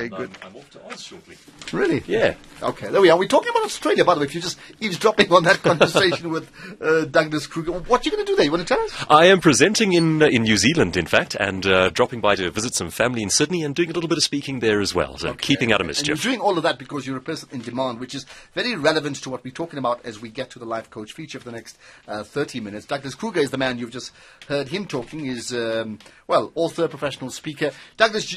Okay, good. I'm off to Oz shortly. Really? Yeah. Okay, there we are. We're talking about Australia, by the way, if you're just eavesdropping on that conversation with Douglas Kruger. What are you going to do there? You want to tell us? I am presenting in New Zealand, in fact, and dropping by to visit some family in Sydney and doing a little bit of speaking there as well, so keeping out of mischief. And you're doing all of that because you're a person in demand, which is very relevant to what we're talking about as we get to the Life Coach feature for the next 30 minutes. Douglas Kruger is the man you've just heard him talking. He's, author, professional speaker. Douglas,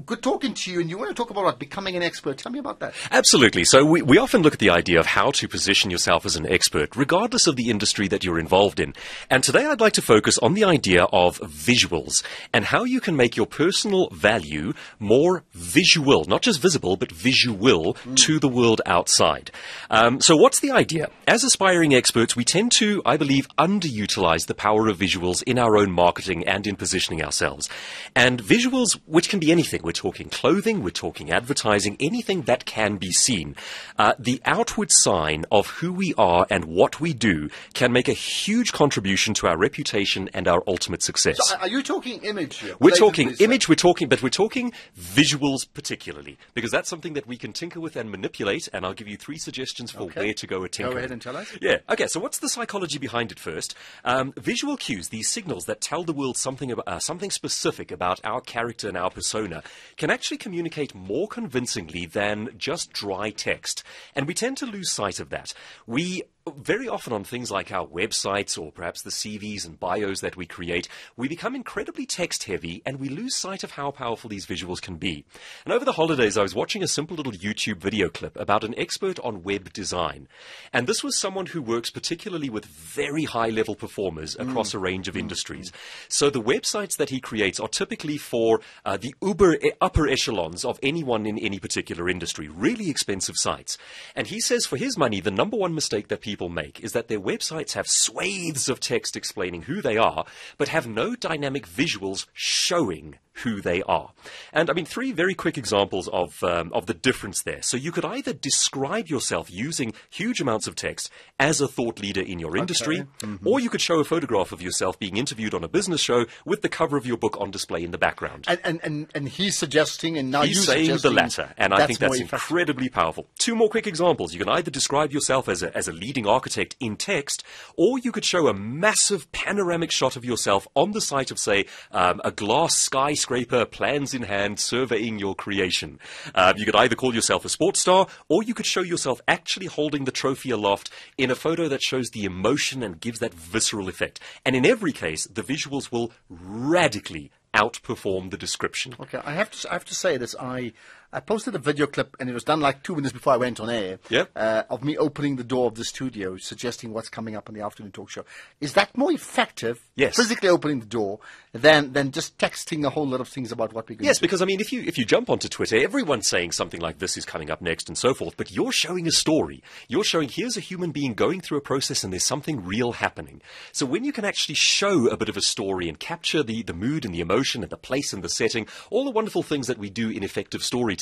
good talking to you, and you want to talk about becoming an expert. Tell me about that. Absolutely. So we often look at the idea of how to position yourself as an expert, regardless of the industry that you're involved in. And today I'd like to focus on the idea of visuals and how you can make your personal value more visual, not just visible, but visual to the world outside. So what's the idea? As aspiring experts, we tend to, I believe, underutilize the power of visuals in our own marketing and in positioning ourselves. And visuals, which can be anything. We're talking clothing, we're talking advertising, anything that can be seen. The outward sign of who we are and what we do can make a huge contribution to our reputation and our ultimate success. So are you talking image here? We're talking image, we're talking visuals particularly, because that's something that we can tinker with and manipulate, and I'll give you 3 suggestions for where to go a tinker. Go ahead and tell us. Yeah. Okay, so what's the psychology behind it first? Visual cues, these signals that tell the world something specific about our character and our persona, can actually communicate more convincingly than just dry text. And we tend to lose sight of that. We very often on things like our websites or perhaps the CVs and bios that we create, we become incredibly text heavy and we lose sight of how powerful these visuals can be. And over the holidays, I was watching a simple little YouTube video clip about an expert on web design. And this was someone who works particularly with very high level performers across a range of industries. So the websites that he creates are typically for the upper echelons of anyone in any particular industry, really expensive sites. And he says for his money, the number one mistake that people make is that their websites have swathes of text explaining who they are, but have no dynamic visuals showing who they are. And I mean, 3 very quick examples of the difference there. So you could either describe yourself using huge amounts of text as a thought leader in your industry, or you could show a photograph of yourself being interviewed on a business show with the cover of your book on display in the background. And he's suggesting, and now he's saying the latter, and I think that's incredibly powerful. 2 more quick examples. You can either describe yourself as a leading architect in text, or you could show a massive panoramic shot of yourself on the site of, say, a glass skyscraper, plans in hand, surveying your creation. You could either call yourself a sports star, or you could show yourself actually holding the trophy aloft in a photo that shows the emotion and gives that visceral effect. And in every case, the visuals will radically outperform the description. Okay, I have to say this. I posted a video clip, and it was done like 2 minutes before I went on air, of me opening the door of the studio, suggesting what's coming up on the afternoon talk show. Is that more effective, physically opening the door, than just texting a whole lot of things about what we're going to do? Yes, because I mean, if you jump onto Twitter, everyone's saying something like this is coming up next and so forth, but you're showing a story. You're showing here's a human being going through a process and there's something real happening. So when you can actually show a bit of a story and capture the mood and the emotion and the place and the setting, all the wonderful things that we do in effective storytelling,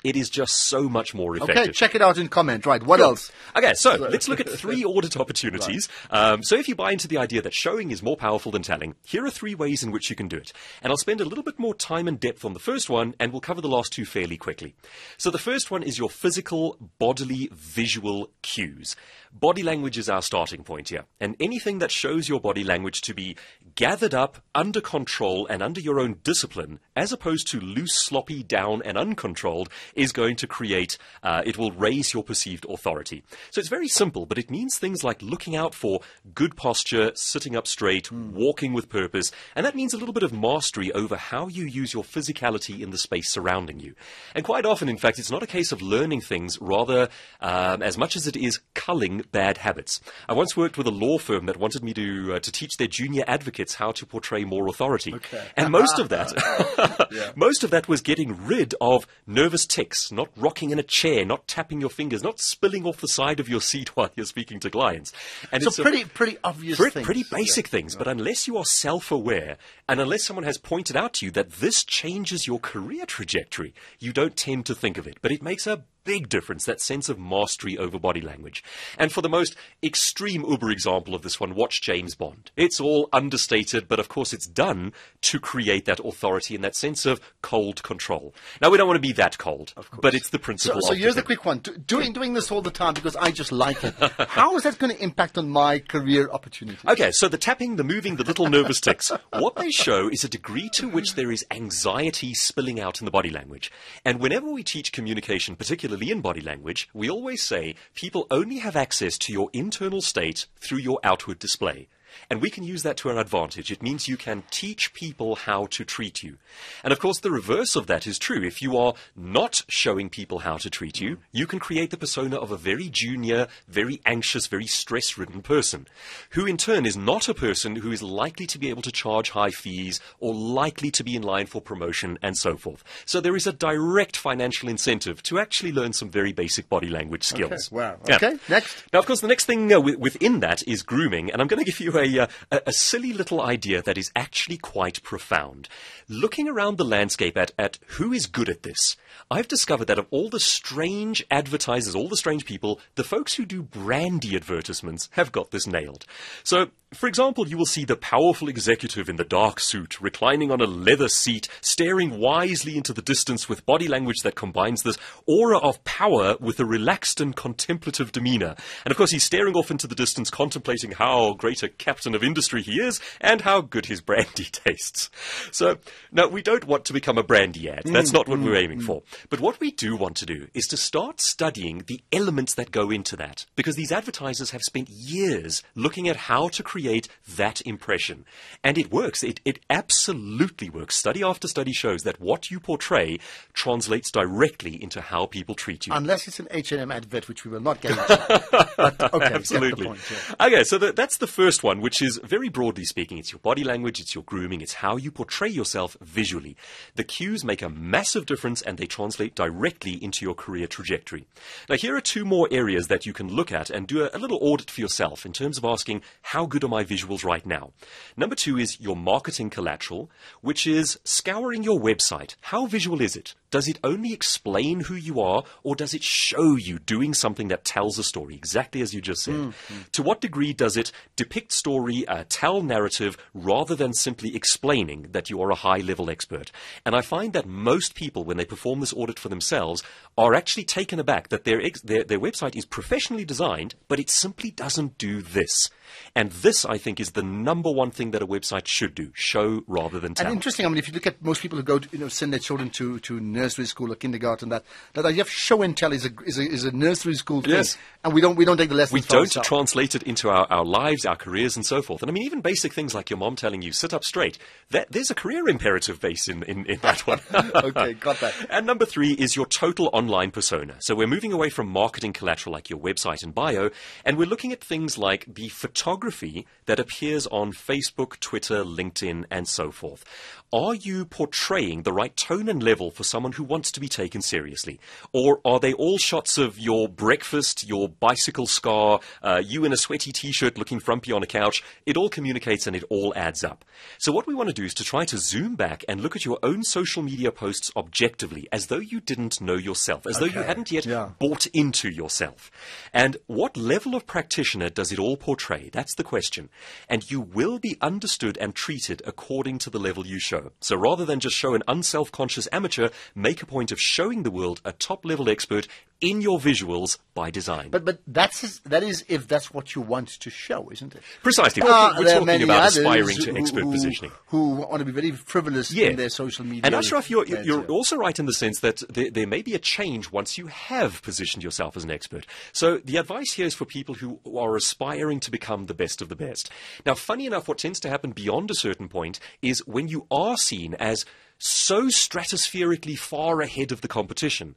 it is just so much more effective. Okay, check it out in comment. Right, what else? Okay, so let's look at 3 audit opportunities. Right. So if you buy into the idea that showing is more powerful than telling, here are 3 ways in which you can do it. And I'll spend a little bit more time and depth on the first one, and we'll cover the last 2 fairly quickly. So the first one is your physical, bodily, visual cues. Body language is our starting point here. And anything that shows your body language to be gathered up, under control, and under your own discipline, as opposed to loose, sloppy, down, and uncontrolled, is going to create, it will raise your perceived authority. So it's very simple, but it means things like looking out for good posture, sitting up straight, walking with purpose, and that means a little bit of mastery over how you use your physicality in the space surrounding you. And quite often, in fact, it's not a case of learning things, rather, as much as it is culling bad habits. I once worked with a law firm that wanted me to teach their junior advocates how to portray more authority. Okay. And most of that was getting rid of nervous tics, not rocking in a chair, not tapping your fingers, not spilling off the side of your seat while you're speaking to clients. And so it's pretty obvious things. Pretty basic things, but unless you are self-aware And unless someone has pointed out to you that this changes your career trajectory, you don't tend to think of it. But it makes a big difference, that sense of mastery over body language. And for the most extreme uber example of this one, watch James Bond. It's all understated, but of course it's done to create that authority and that sense of cold control. Now, we don't want to be that cold, but it's the principle. So here's the quick one. Doing this all the time because I just like it. How is that going to impact on my career opportunities? Okay, so the tapping, the moving, the little nervous tics, what they show is a degree to which there is anxiety spilling out in the body language. And whenever we teach communication, particularly in body language, we always say people only have access to your internal state through your outward display. And we can use that to our advantage. It means you can teach people how to treat you. And of course, the reverse of that is true. If you are not showing people how to treat you, you can create the persona of a very junior, very anxious, very stress-ridden person, who in turn is not a person who is likely to be able to charge high fees or likely to be in line for promotion and so forth. So there is a direct financial incentive to actually learn some very basic body language skills. Okay. Wow. Yeah. Okay, next. Now, of course, the next thing within that is grooming, and I'm going to give you a silly little idea that is actually quite profound. Looking around the landscape at who is good at this, I've discovered that of all the strange advertisers, all the strange people, the folks who do brandy advertisements have got this nailed. So, for example, you will see the powerful executive in the dark suit, reclining on a leather seat, staring wisely into the distance with body language that combines this aura of power with a relaxed and contemplative demeanor. And of course, he's staring off into the distance, contemplating how great a captain of industry he is and how good his brandy tastes. So, now, we don't want to become a brandy ad. That's not what we're aiming for. But what we do want to do is to start studying the elements that go into that, because these advertisers have spent years looking at how to create that impression. And it works. It absolutely works. Study after study shows that what you portray translates directly into how people treat you. Unless it's an H&M advert, which we will not get into. But, okay, absolutely. Get the point, yeah. Okay, so that's the first one, which is very broadly speaking, it's your body language, it's your grooming, it's how you portray yourself visually. The cues make a massive difference and they translate directly into your career trajectory. Now, here are two more areas that you can look at and do a little audit for yourself in terms of asking, how good are my visuals right now? Number two is your marketing collateral, which is scouring your website. How visual is it? Does it only explain who you are, or does it show you doing something that tells a story, exactly as you just said? To what degree does it depict story, tell narrative, rather than simply explaining that you are a high-level expert? And I find that most people, when they perform this audit for themselves, are actually taken aback that their website is professionally designed, but it simply doesn't do this. And this, I think, is the number one thing that a website should do, show rather than tell. And interesting, I mean, if you look at most people who go to, send their children to nursery school or kindergarten, that idea of show and tell is a nursery school thing. Yes. And we don't take the lessons. We don't translate it into our lives, our careers, and so forth. And I mean, even basic things like your mom telling you, sit up straight, there's a career imperative base in that one. Okay, got that. And number three is your total online persona. So we're moving away from marketing collateral like your website and bio, and we're looking at things like the photography that appears on Facebook, Twitter, LinkedIn, and so forth. Are you portraying the right tone and level for someone who wants to be taken seriously? Or are they all shots of your breakfast, your bicycle scar, you in a sweaty t-shirt looking frumpy on a couch? It all communicates and it all adds up. So what we want to do is to try to zoom back and look at your own social media posts objectively, as though you didn't know yourself, as though you hadn't yet bought into yourself. And what level of practitioner does it all portray? That's the question. And you will be understood and treated according to the level you show. So rather than just show an unself-conscious amateur, make a point of showing the world a top-level expert in your visuals by design. But that is if that's what you want to show, isn't it? Precisely. We're talking about aspiring to expert positioning. Who want to be very frivolous in their social media. And Ashraf, you're also right in the sense that there may be a change once you have positioned yourself as an expert. So the advice here is for people who are aspiring to become the best of the best. Now, funny enough, what tends to happen beyond a certain point is when you are seen as so stratospherically far ahead of the competition,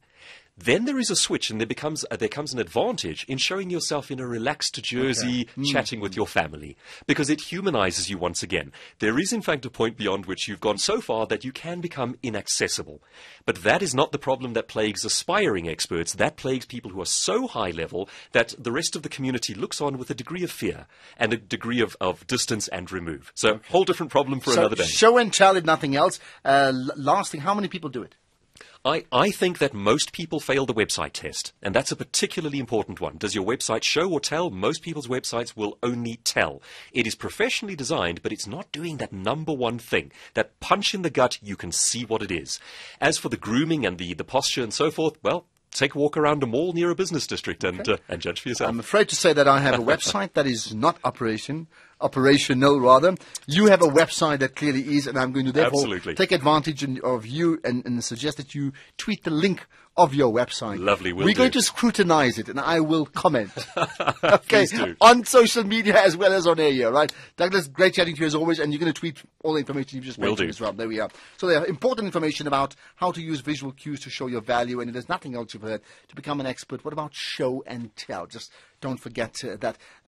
then there is a switch, and there comes an advantage in showing yourself in a relaxed jersey, chatting with your family, because it humanizes you once again. There is, in fact, a point beyond which you've gone so far that you can become inaccessible. But that is not the problem that plagues aspiring experts. That plagues people who are so high level that the rest of the community looks on with a degree of fear and a degree of distance and remove. So, whole different problem for another day. Show and tell, if nothing else. Last thing, how many people do it? I think that most people fail the website test, and that's a particularly important one. Does your website show or tell? Most people's websites will only tell. It is professionally designed, but it's not doing that number one thing. That punch in the gut, you can see what it is. As for the grooming and the posture and so forth, well, take a walk around a mall near a business district and judge for yourself. I'm afraid to say that I have a website that is not operational rather. You have a website that clearly is, and I'm going to therefore take advantage of you and suggest that you tweet the link of your website. Lovely, we're going to scrutinize it, and I will comment. Okay, Please do. on social media as well as on air here, right? Douglas, great chatting to you as always, and you're going to tweet all the information you've just mentioned as well. There we are. So there are important information about how to use visual cues to show your value, and if there's nothing else you've heard, to become an expert, what about show and tell? Just don't forget that.